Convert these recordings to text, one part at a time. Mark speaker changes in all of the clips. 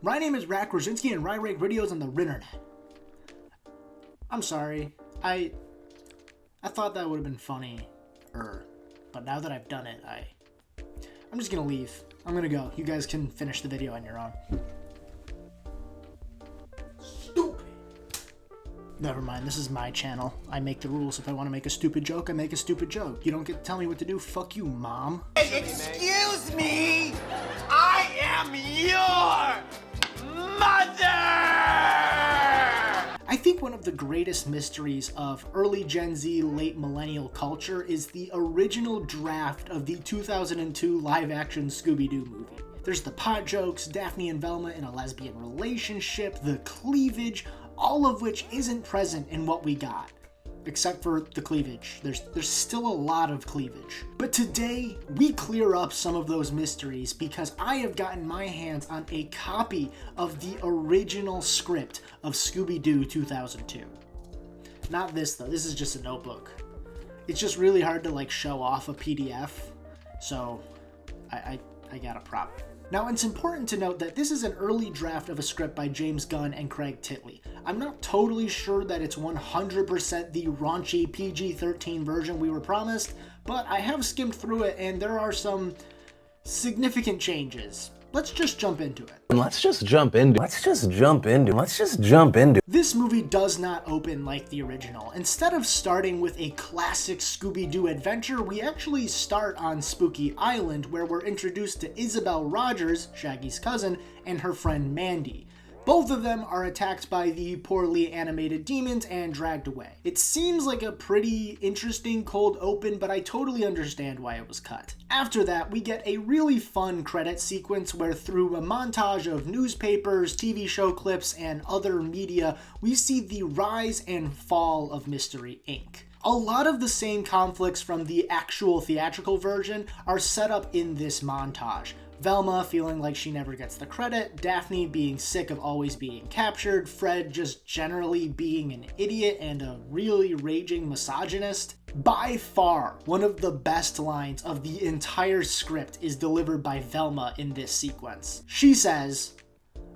Speaker 1: My name is Rak Rosinski and I rake videos on the Rinternet. I'm sorry. I thought that would have been funny, but now that I've done it, I'm just gonna leave. I'm gonna go. You guys can finish the video on your own. Stupid. Never mind, this is my channel. I make the rules. If I want to make a stupid joke, I make a stupid joke. You don't get to tell me what to do. Fuck you, Mom.
Speaker 2: Hey, excuse me! I am your mother!
Speaker 1: I think one of the greatest mysteries of early Gen Z, late millennial culture is the original draft of the 2002 live-action Scooby-Doo movie. There's the pot jokes, Daphne and Velma in a lesbian relationship, the cleavage, all of which isn't present in what we got. Except for the cleavage. There's still a lot of cleavage. But today, we clear up some of those mysteries because I have gotten my hands on a copy of the original script of Scooby-Doo 2002. Not this though, this is just a notebook. It's just really hard to show off a PDF, so I got a prop. Now, it's important to note that this is an early draft of a script by James Gunn and Craig Titley. I'm not totally sure that it's 100% the raunchy PG-13 version we were promised, but I have skimmed through it and there are some significant changes. Let's just jump into it. This movie does not open like the original. Instead of starting with a classic Scooby-Doo adventure, we actually start on Spooky Island, where we're introduced to Isabel Rogers, Shaggy's cousin, and her friend Mandy. Both of them are attacked by the poorly animated demons and dragged away. It seems like a pretty interesting cold open, but I totally understand why it was cut. After that, we get a really fun credit sequence where through a montage of newspapers, TV show clips, and other media, we see the rise and fall of Mystery Inc. A lot of the same conflicts from the actual theatrical version are set up in this montage. Velma feeling like she never gets the credit, Daphne being sick of always being captured, Fred just generally being an idiot and a really raging misogynist. By far, one of the best lines of the entire script is delivered by Velma in this sequence. She says,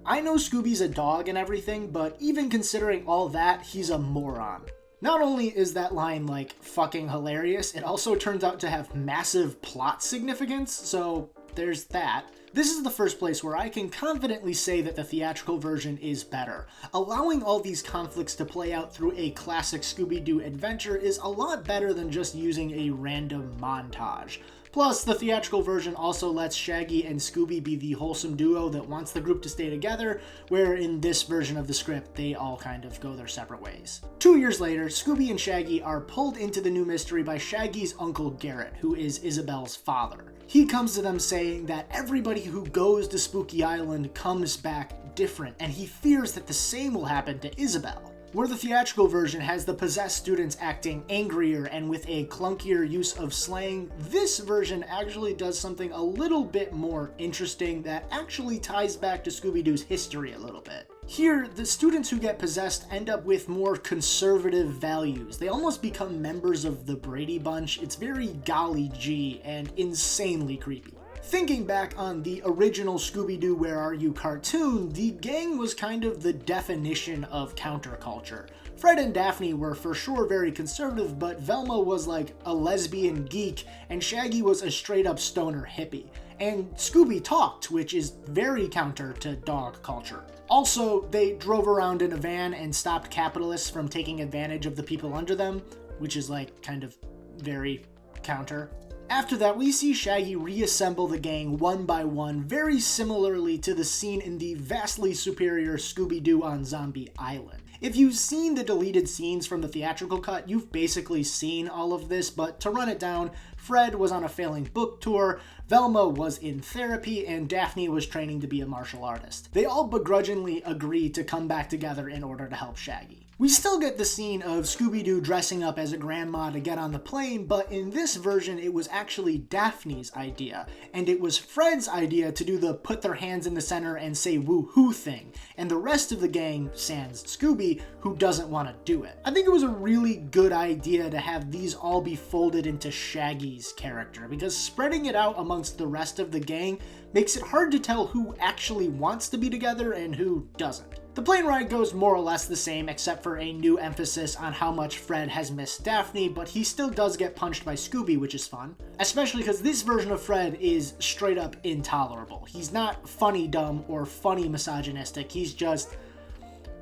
Speaker 1: "I know Scooby's a dog and everything, but even considering all that, he's a moron." Not only is that line fucking hilarious, it also turns out to have massive plot significance, so there's that. This is the first place where I can confidently say that the theatrical version is better. Allowing all these conflicts to play out through a classic Scooby-Doo adventure is a lot better than just using a random montage. Plus, the theatrical version also lets Shaggy and Scooby be the wholesome duo that wants the group to stay together, where in this version of the script, they all kind of go their separate ways. 2 years later, Scooby and Shaggy are pulled into the new mystery by Shaggy's uncle Garrett, who is Isabel's father. He comes to them saying that everybody who goes to Spooky Island comes back different, and he fears that the same will happen to Isabel. Where the theatrical version has the possessed students acting angrier and with a clunkier use of slang, this version actually does something a little bit more interesting that actually ties back to Scooby-Doo's history a little bit. Here, the students who get possessed end up with more conservative values. They almost become members of the Brady Bunch. It's very golly gee and insanely creepy. Thinking back on the original Scooby-Doo Where Are You cartoon, the gang was kind of the definition of counterculture. Fred and Daphne were for sure very conservative, but Velma was like a lesbian geek, and Shaggy was a straight-up stoner hippie. And Scooby talked, which is very counter to dog culture. Also, they drove around in a van and stopped capitalists from taking advantage of the people under them, which is kind of very counter. After that, we see Shaggy reassemble the gang one by one, very similarly to the scene in the vastly superior Scooby-Doo on Zombie Island. If you've seen the deleted scenes from the theatrical cut, you've basically seen all of this, but to run it down, Fred was on a failing book tour, Velma was in therapy, and Daphne was training to be a martial artist. They all begrudgingly agreed to come back together in order to help Shaggy. We still get the scene of Scooby-Doo dressing up as a grandma to get on the plane, but in this version it was actually Daphne's idea, and it was Fred's idea to do the put their hands in the center and say woo-hoo thing, and the rest of the gang, sans Scooby, who doesn't want to do it. I think it was a really good idea to have these all be folded into Shaggy's character, because spreading it out amongst the rest of the gang makes it hard to tell who actually wants to be together and who doesn't. The plane ride goes more or less the same, except for a new emphasis on how much Fred has missed Daphne, but he still does get punched by Scooby, which is fun. Especially because this version of Fred is straight up intolerable. He's not funny dumb or funny misogynistic, he's just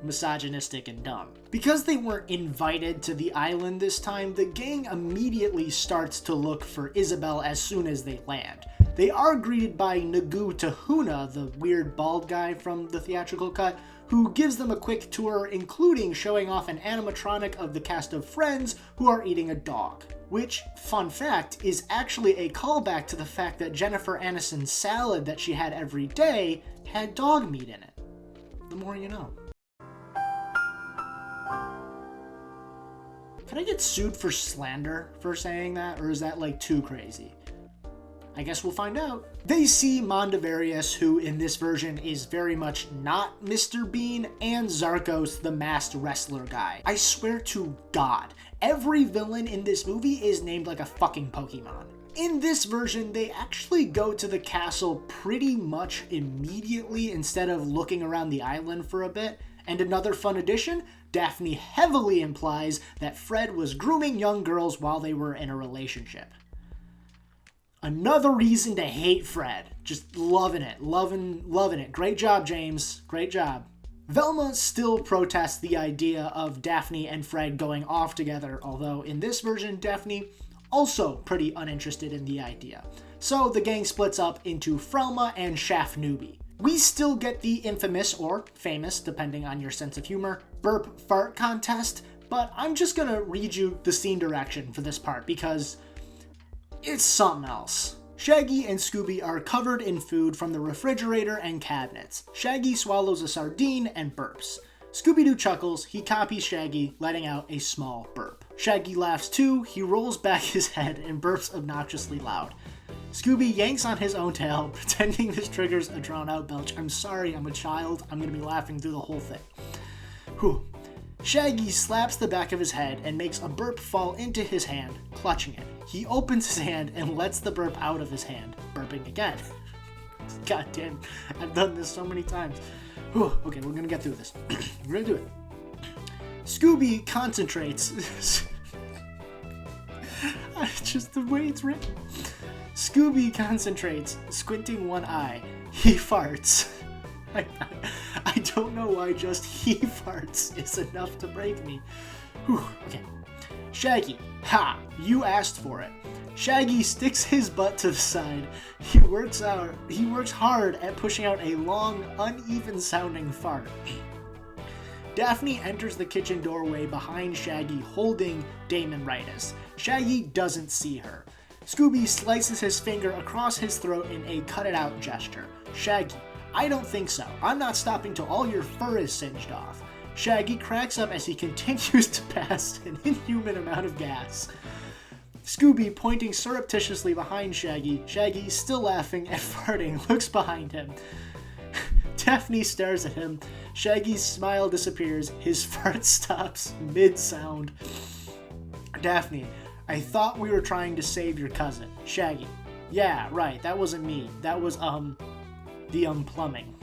Speaker 1: misogynistic and dumb. Because they weren't invited to the island this time, the gang immediately starts to look for Isabel as soon as they land. They are greeted by Nagu Tahuna, the weird bald guy from the theatrical cut, who gives them a quick tour, including showing off an animatronic of the cast of Friends who are eating a dog. Which, fun fact, is actually a callback to the fact that Jennifer Aniston's salad that she had every day had dog meat in it. The more you know. Can I get sued for slander for saying that, or is that like too crazy? I guess we'll find out. They see Mondavarius, who in this version is very much not Mr. Bean, and Zarkos, the masked wrestler guy. I swear to God, every villain in this movie is named like a fucking Pokemon. In this version, they actually go to the castle pretty much immediately instead of looking around the island for a bit. And another fun addition, Daphne heavily implies that Fred was grooming young girls while they were in a relationship. Another reason to hate Fred. Just loving it. Loving it. Great job, James. Great job. Velma still protests the idea of Daphne and Fred going off together, although in this version, Daphne also pretty uninterested in the idea. So the gang splits up into Frelma and Shafnubi. We still get the infamous, or famous, depending on your sense of humor, burp fart contest, but I'm just gonna read you the scene direction for this part because it's something else. Shaggy and Scooby are covered in food from the refrigerator and cabinets. Shaggy swallows a sardine and burps. Scooby-Doo chuckles, he copies Shaggy, letting out a small burp. Shaggy laughs too, he rolls back his head and burps obnoxiously loud. Scooby yanks on his own tail, pretending this triggers a drawn-out belch. I'm sorry, I'm a child, I'm gonna be laughing through the whole thing. Whew. Shaggy slaps the back of his head and makes a burp fall into his hand, clutching it. He opens his hand and lets the burp out of his hand, burping again. God damn, I've done this so many times. Whew. Okay, we're gonna get through this. We're gonna do it. Scooby concentrates. Just the way it's written. Scooby concentrates, squinting one eye. He farts. I don't know why just he farts is enough to break me. Whew, okay. Shaggy, ha, you asked for it. Shaggy sticks his butt to the side. He works hard at pushing out a long, uneven sounding fart. Daphne enters the kitchen doorway behind Shaggy holding Damon-ritis. Shaggy doesn't see her. Scooby slices his finger across his throat in a cut-it-out gesture. Shaggy, I don't think so. I'm not stopping till all your fur is singed off. Shaggy cracks up as he continues to pass an inhuman amount of gas. Scooby, pointing surreptitiously behind Shaggy, Shaggy, still laughing and farting, looks behind him. Daphne stares at him. Shaggy's smile disappears. His fart stops mid-sound. Daphne, I thought we were trying to save your cousin. Shaggy, yeah, right, that wasn't me. That was, the plumbing.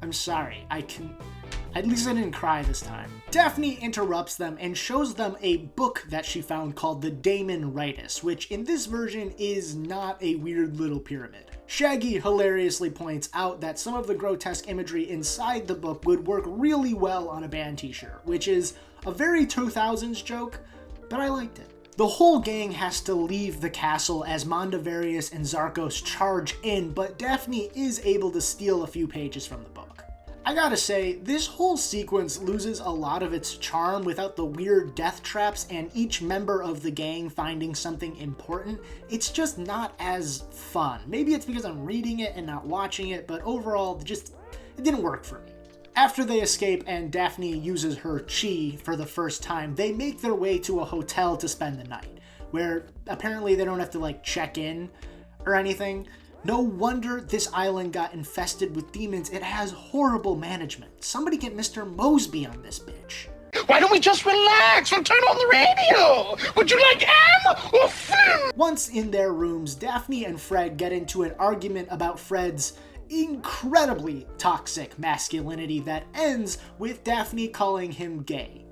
Speaker 1: I'm sorry, at least I didn't cry this time. Daphne interrupts them and shows them a book that she found called the Damon-ritis, which in this version is not a weird little pyramid. Shaggy hilariously points out that some of the grotesque imagery inside the book would work really well on a band t-shirt, which is a very 2000s joke, but I liked it. The whole gang has to leave the castle as Mondavarius and Zarkos charge in, but Daphne is able to steal a few pages from the book. I gotta say, this whole sequence loses a lot of its charm without the weird death traps and each member of the gang finding something important. It's just not as fun. Maybe it's because I'm reading it and not watching it, but overall, it didn't work for me. After they escape and Daphne uses her chi for the first time, they make their way to a hotel to spend the night, where apparently they don't have to like check in or anything. No wonder this island got infested with demons. It has horrible management. Somebody get Mr. Mosby on this bitch.
Speaker 3: Why don't we just relax and turn on the radio? Would you like M or Flim?
Speaker 1: Once in their rooms, Daphne and Fred get into an argument about Fred's incredibly toxic masculinity that ends with Daphne calling him gay.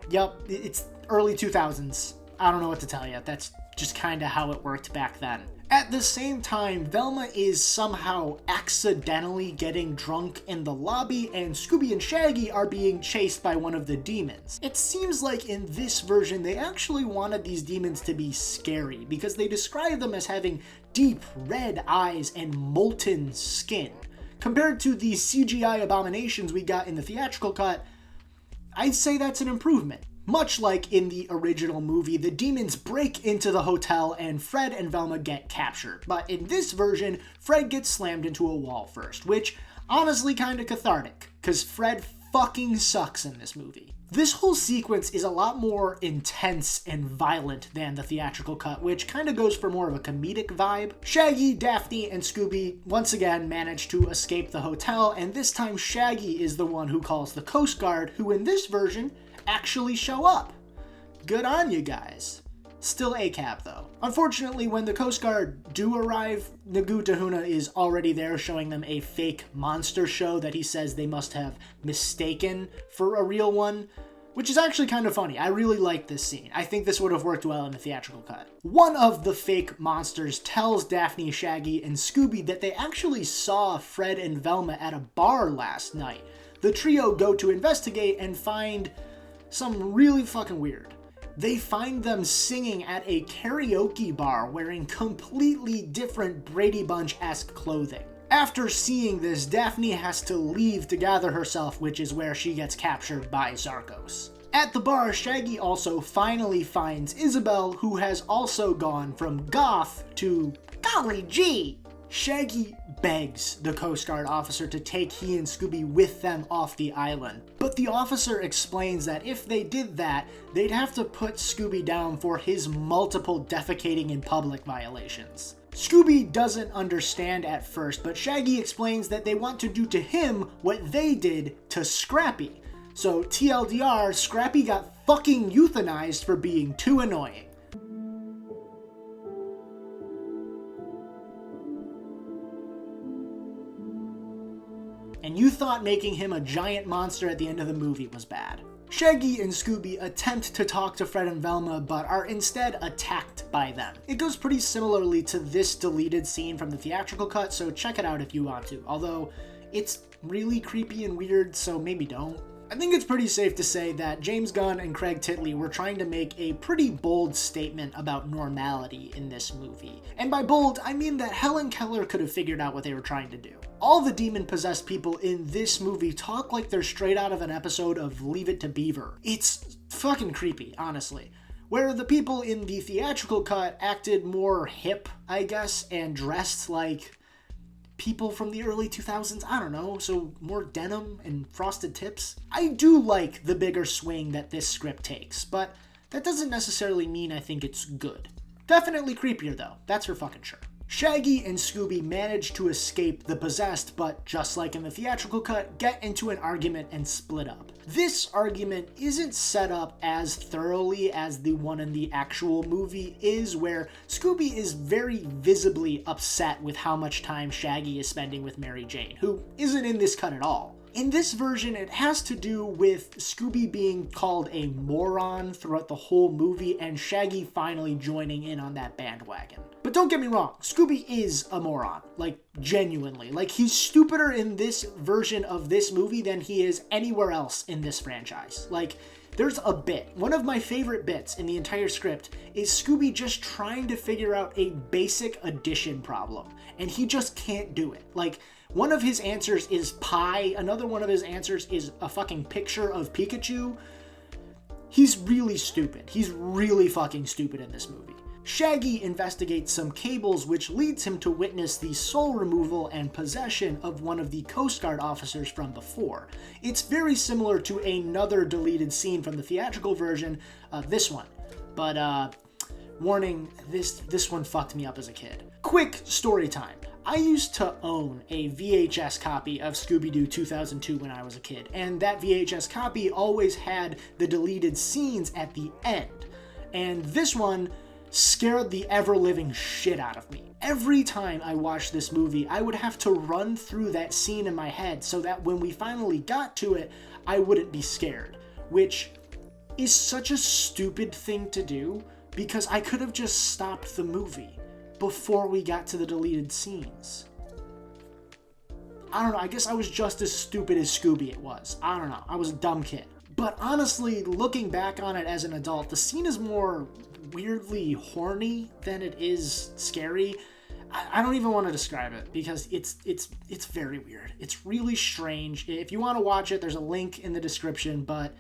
Speaker 1: Yup, it's early 2000s. I don't know what to tell you. That's just kind of how it worked back then. At the same time, Velma is somehow accidentally getting drunk in the lobby, and Scooby and Shaggy are being chased by one of the demons. It seems like in this version, they actually wanted these demons to be scary, because they describe them as having deep red eyes and molten skin. Compared to the CGI abominations we got in the theatrical cut, I'd say that's an improvement. Much like in the original movie, the demons break into the hotel and Fred and Velma get captured. But in this version, Fred gets slammed into a wall first, which honestly kinda cathartic, cause Fred fucking sucks in this movie. This whole sequence is a lot more intense and violent than the theatrical cut, which kinda goes for more of a comedic vibe. Shaggy, Daphne, and Scooby once again manage to escape the hotel, and this time Shaggy is the one who calls the Coast Guard, who in this version actually show up. Good on you guys. Still ACAB though. Unfortunately, when the Coast Guard do arrive, Nagu Tahuna is already there showing them a fake monster show that he says they must have mistaken for a real one, which is actually kind of funny. I really like this scene. I think this would have worked well in the theatrical cut. One of the fake monsters tells Daphne, Shaggy, and Scooby that they actually saw Fred and Velma at a bar last night. The trio go to investigate and find something really fucking weird. They find them singing at a karaoke bar wearing completely different Brady Bunch-esque clothing. After seeing this, Daphne has to leave to gather herself, which is where she gets captured by Zarkos. At the bar, Shaggy also finally finds Isabel, who has also gone from goth to golly gee. Shaggy begs the Coast Guard officer to take he and Scooby with them off the island, but the officer explains that if they did that, they'd have to put Scooby down for his multiple defecating in public violations. Scooby doesn't understand at first, but Shaggy explains that they want to do to him what they did to Scrappy. So TLDR, Scrappy got fucking euthanized for being too annoying. And you thought making him a giant monster at the end of the movie was bad. Shaggy and Scooby attempt to talk to Fred and Velma, but are instead attacked by them. It goes pretty similarly to this deleted scene from the theatrical cut, so check it out if you want to, although it's really creepy and weird, so maybe don't. I think it's pretty safe to say that James Gunn and Craig Titley were trying to make a pretty bold statement about normality in this movie. And by bold, I mean that Helen Keller could have figured out what they were trying to do. All the demon-possessed people in this movie talk like they're straight out of an episode of Leave It to Beaver. It's fucking creepy, honestly. Where the people in the theatrical cut acted more hip, I guess, and dressed like people from the early 2000s, I don't know, so more denim and frosted tips. I do like the bigger swing that this script takes, but that doesn't necessarily mean I think it's good. Definitely creepier though, that's for fucking sure. Shaggy and Scooby manage to escape the possessed, but just like in the theatrical cut, get into an argument and split up. This argument isn't set up as thoroughly as the one in the actual movie is, where Scooby is very visibly upset with how much time Shaggy is spending with Mary Jane, who isn't in this cut at all. In this version, it has to do with Scooby being called a moron throughout the whole movie and Shaggy finally joining in on that bandwagon. But don't get me wrong, Scooby is a moron, like genuinely. Like he's stupider in this version of this movie than he is anywhere else in this franchise. Like there's a bit, one of my favorite bits in the entire script is Scooby just trying to figure out a basic addition problem and he just can't do it. Like one of his answers is pie, another one of his answers is a fucking picture of Pikachu. He's really stupid. He's really fucking stupid in this movie. Shaggy investigates some cables, which leads him to witness the soul removal and possession of one of the Coast Guard officers from before. It's very similar to another deleted scene from the theatrical version, this one. But, warning, this one fucked me up as a kid. Quick story time. I used to own a VHS copy of Scooby-Doo 2002 when I was a kid, and that VHS copy always had the deleted scenes at the end. And this one scared the ever-living shit out of me. Every time I watched this movie, I would have to run through that scene in my head so that when we finally got to it, I wouldn't be scared, which is such a stupid thing to do because I could have just stopped the movie before we got to the deleted scenes. I don't know, I guess I was just as stupid as Scooby it was. I don't know, I was a dumb kid. But honestly, looking back on it as an adult, the scene is more weirdly horny than it is scary. I don't even want to describe it because it's very weird. It's really strange. If you want to watch it, there's a link in the description, but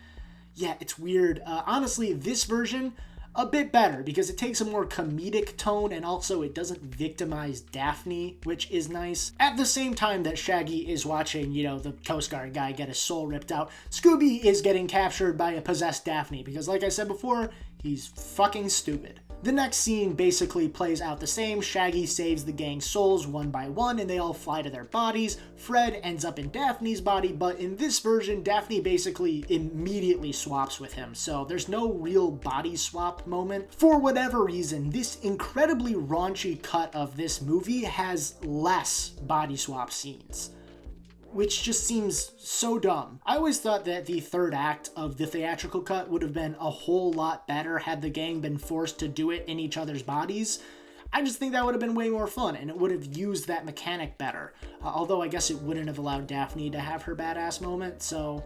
Speaker 1: yeah, it's weird. Honestly, this version, a bit better because it takes a more comedic tone and also it doesn't victimize Daphne, which is nice. At the same time that Shaggy is watching, the Coast Guard guy get his soul ripped out, Scooby is getting captured by a possessed Daphne because, like I said before, he's fucking stupid. The next scene basically plays out the same. Shaggy saves the gang's souls one by one and they all fly to their bodies. Fred ends up in Daphne's body, but in this version, Daphne basically immediately swaps with him, so there's no real body swap moment. For whatever reason, this incredibly raunchy cut of this movie has less body swap scenes, which just seems so dumb. I always thought that the third act of the theatrical cut would have been a whole lot better had the gang been forced to do it in each other's bodies. I just think that would have been way more fun, and it would have used that mechanic better. Although I guess it wouldn't have allowed Daphne to have her badass moment, so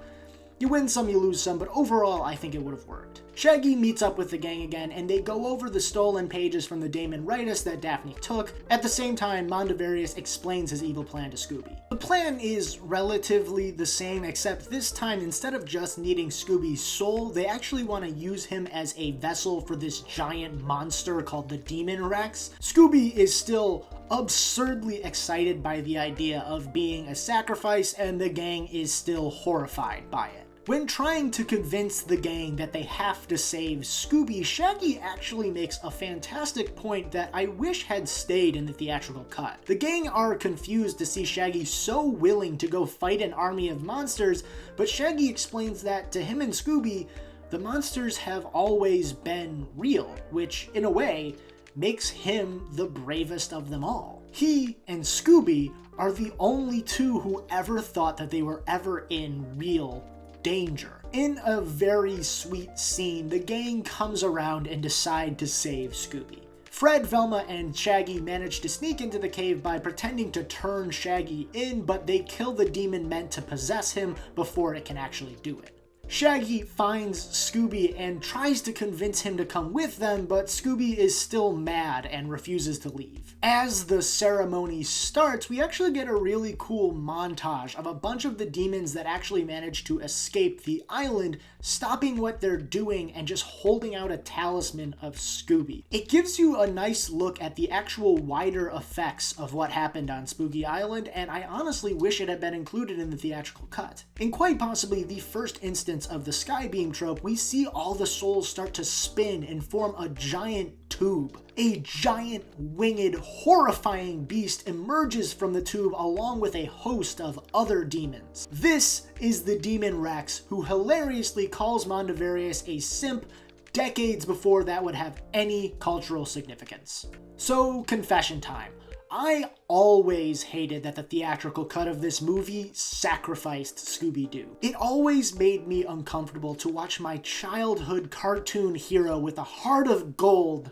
Speaker 1: you win some, you lose some, but overall I think it would have worked. Shaggy meets up with the gang again, and they go over the stolen pages from the Damon Ritus that Daphne took. At the same time, Mondavarius explains his evil plan to Scooby. The plan is relatively the same, except this time, instead of just needing Scooby's soul, they actually want to use him as a vessel for this giant monster called the Demon Rex. Scooby is still absurdly excited by the idea of being a sacrifice, and the gang is still horrified by it. When trying to convince the gang that they have to save Scooby, Shaggy actually makes a fantastic point that I wish had stayed in the theatrical cut. The gang are confused to see Shaggy so willing to go fight an army of monsters, but Shaggy explains that to him and Scooby, the monsters have always been real, which in a way makes him the bravest of them all. He and Scooby are the only two who ever thought that they were ever in real danger. In a very sweet scene, the gang comes around and decide to save Scooby. Fred, Velma, and Shaggy manage to sneak into the cave by pretending to turn Shaggy in, but they kill the demon meant to possess him before it can actually do it. Shaggy finds Scooby and tries to convince him to come with them, but Scooby is still mad and refuses to leave. As the ceremony starts, we actually get a really cool montage of a bunch of the demons that actually manage to escape the island, stopping what they're doing and just holding out a talisman of Scooby. It gives you a nice look at the actual wider effects of what happened on Spooky Island, and I honestly wish it had been included in the theatrical cut. In quite possibly the first instance of the skybeam trope, we see all the souls start to spin and form a giant tube. A giant, winged, horrifying beast emerges from the tube along with a host of other demons. This is the Demon Rex, who hilariously calls Mondavarius a simp decades before that would have any cultural significance. So, confession time. I always hated that the theatrical cut of this movie sacrificed Scooby-Doo. It always made me uncomfortable to watch my childhood cartoon hero with a heart of gold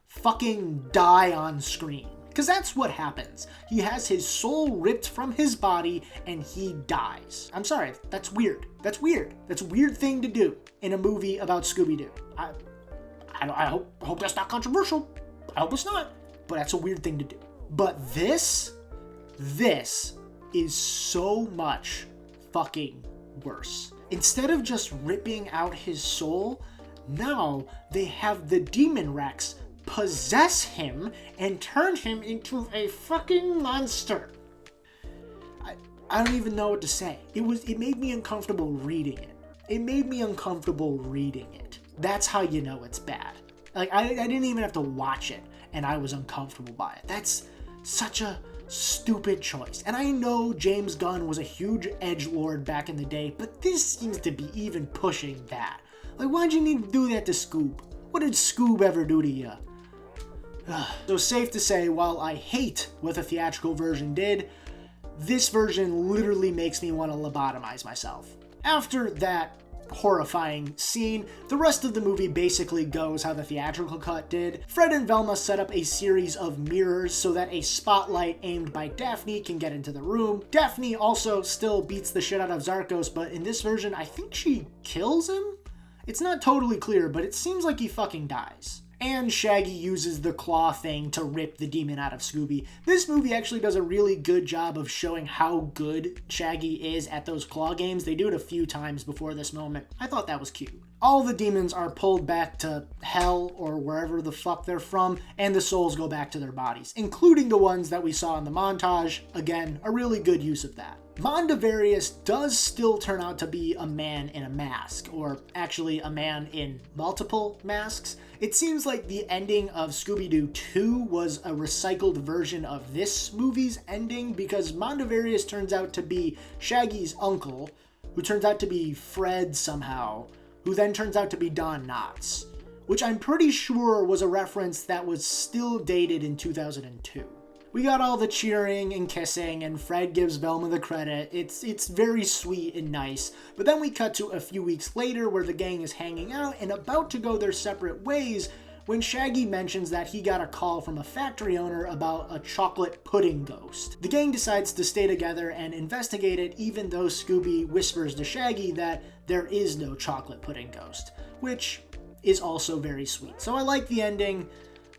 Speaker 1: fucking die on screen. Because that's what happens. He has his soul ripped from his body and he dies. I'm sorry, that's weird. That's weird. That's a weird thing to do in a movie about Scooby-Doo. I hope that's not controversial. I hope it's not. But that's a weird thing to do. But this is so much fucking worse. Instead of just ripping out his soul, now they have the Demon Rex possess him and turn him into a fucking monster. I don't even know what to say. It made me uncomfortable reading it. It made me uncomfortable reading it. That's how you know it's bad. Like, I didn't even have to watch it, and I was uncomfortable by it. That's such a stupid choice. And I know James Gunn was a huge edgelord back in the day, but this seems to be even pushing that. Like, why'd you need to do that to Scoob? What did Scoob ever do to you? So safe to say, while I hate what the theatrical version did, this version literally makes me want to lobotomize myself. After that horrifying scene, the rest of the movie basically goes how the theatrical cut did. Fred and Velma set up a series of mirrors so that a spotlight aimed by Daphne can get into the room. Daphne also still beats the shit out of Zarkos, but in this version, I think she kills him? It's not totally clear, but it seems like he fucking dies. And Shaggy uses the claw thing to rip the demon out of Scooby. This movie actually does a really good job of showing how good Shaggy is at those claw games. They do it a few times before this moment. I thought that was cute. All the demons are pulled back to hell or wherever the fuck they're from, and the souls go back to their bodies, including the ones that we saw in the montage. Again, a really good use of that. Mondavarius does still turn out to be a man in a mask, or actually a man in multiple masks. It seems like the ending of Scooby-Doo 2 was a recycled version of this movie's ending, because Mondavarius turns out to be Shaggy's uncle, who turns out to be Fred somehow, who then turns out to be Don Knotts, which I'm pretty sure was a reference that was still dated in 2002. We got all the cheering and kissing, and Fred gives Velma the credit. It's very sweet and nice. But then we cut to a few weeks later where the gang is hanging out and about to go their separate ways when Shaggy mentions that he got a call from a factory owner about a chocolate pudding ghost. The gang decides to stay together and investigate it, even though Scooby whispers to Shaggy that there is no chocolate pudding ghost, which is also very sweet. So I like the ending.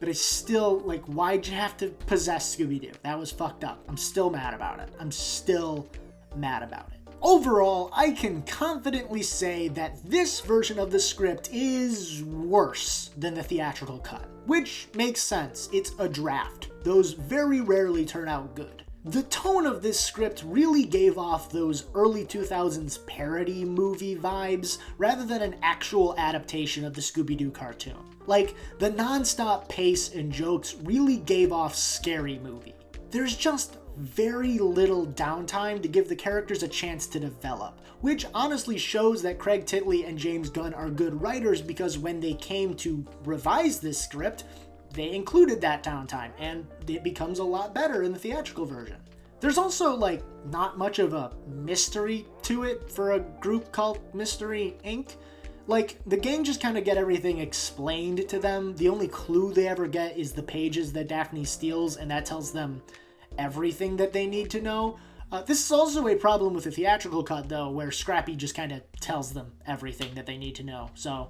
Speaker 1: But it's still, like, why'd you have to possess Scooby-Doo? That was fucked up. I'm still mad about it. Overall, I can confidently say that this version of the script is worse than the theatrical cut. Which makes sense. It's a draft. Those very rarely turn out good. The tone of this script really gave off those early 2000s parody movie vibes rather than an actual adaptation of the Scooby-Doo cartoon. Like, the non-stop pace and jokes really gave off scary movie. There's just very little downtime to give the characters a chance to develop, which honestly shows that Craig Titley and James Gunn are good writers, because when they came to revise this script, they included that downtime, and it becomes a lot better in the theatrical version. There's also, like, not much of a mystery to it for a group called Mystery Inc. Like, the gang just kind of get everything explained to them. The only clue they ever get is the pages that Daphne steals, and that tells them everything that they need to know. This is also a problem with the theatrical cut, though, where Scrappy just kind of tells them everything that they need to know. So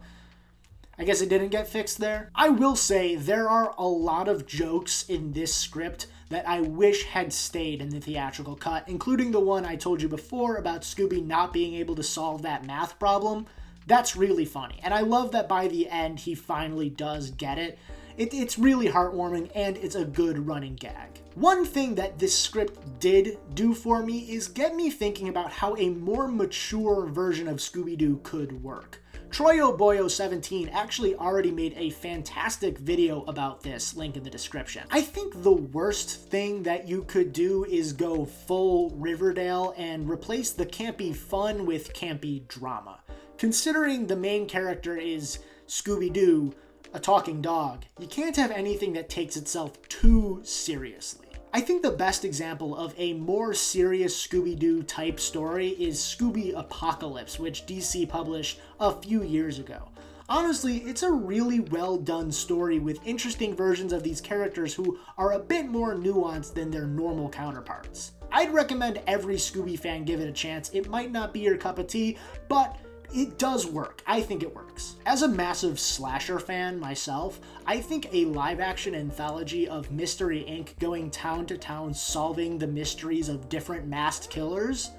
Speaker 1: I guess it didn't get fixed there. I will say there are a lot of jokes in this script that I wish had stayed in the theatrical cut, including the one I told you before about Scooby not being able to solve that math problem. That's really funny, and I love that by the end he finally does get it. It's really heartwarming, and it's a good running gag. One thing that this script did do for me is get me thinking about how a more mature version of Scooby-Doo could work. Troyoboyo17 actually already made a fantastic video about this, link in the description. I think the worst thing that you could do is go full Riverdale and replace the campy fun with campy drama. Considering the main character is Scooby-Doo, a talking dog, you can't have anything that takes itself too seriously. I think the best example of a more serious Scooby-Doo type story is Scooby Apocalypse, which DC published a few years ago. Honestly, it's a really well done story with interesting versions of these characters who are a bit more nuanced than their normal counterparts. I'd recommend every Scooby fan give it a chance. It might not be your cup of tea, but it does work. I think it works. As a massive slasher fan myself, I think a live-action anthology of Mystery Inc. going town to town solving the mysteries of different masked killers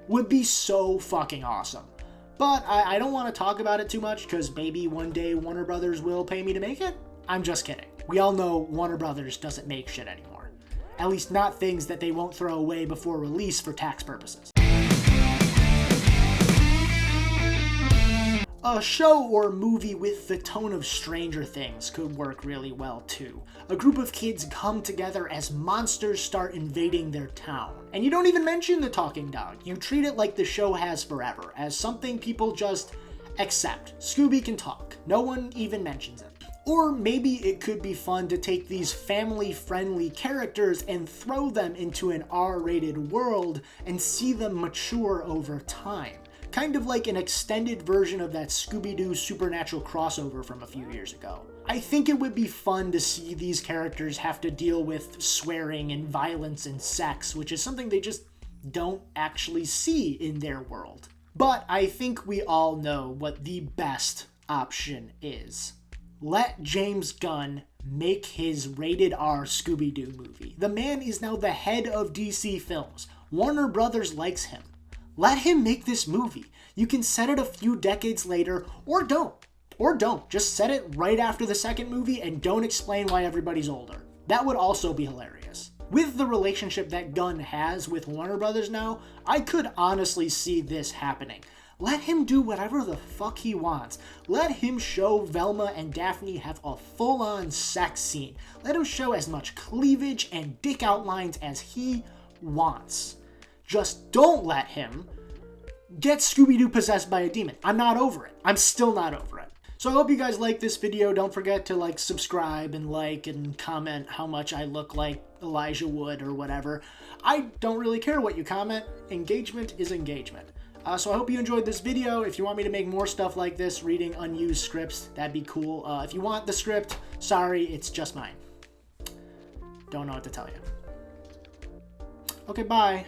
Speaker 1: would be so fucking awesome. But I don't want to talk about it too much because maybe one day Warner Brothers will pay me to make it. I'm just kidding. We all know Warner Brothers doesn't make shit anymore. At least not things that they won't throw away before release for tax purposes. A show or movie with the tone of Stranger Things could work really well too. A group of kids come together as monsters start invading their town. And you don't even mention the talking dog. You treat it like the show has forever, as something people just accept. Scooby can talk. No one even mentions it. Or maybe it could be fun to take these family-friendly characters and throw them into an R-rated world and see them mature over time. Kind of like an extended version of that Scooby-Doo Supernatural crossover from a few years ago. I think it would be fun to see these characters have to deal with swearing and violence and sex, which is something they just don't actually see in their world. But I think we all know what the best option is. Let James Gunn make his rated R Scooby-Doo movie. The man is now the head of DC Films. Warner Brothers likes him. Let him make this movie. You can set it a few decades later, or don't. Or don't. Just set it right after the second movie and don't explain why everybody's older. That would also be hilarious. With the relationship that Gunn has with Warner Brothers now, I could honestly see this happening. Let him do whatever the fuck he wants. Let him show Velma and Daphne have a full-on sex scene. Let him show as much cleavage and dick outlines as he wants. Just don't let him get Scooby-Doo possessed by a demon. I'm not over it. I'm still not over it. So I hope you guys like this video. Don't forget to subscribe and comment how much I look like Elijah Wood or whatever. I don't really care what you comment. Engagement is engagement. So I hope you enjoyed this video. If you want me to make more stuff like this, reading unused scripts, that'd be cool. If you want the script, sorry, it's just mine. Don't know what to tell you. Okay, bye.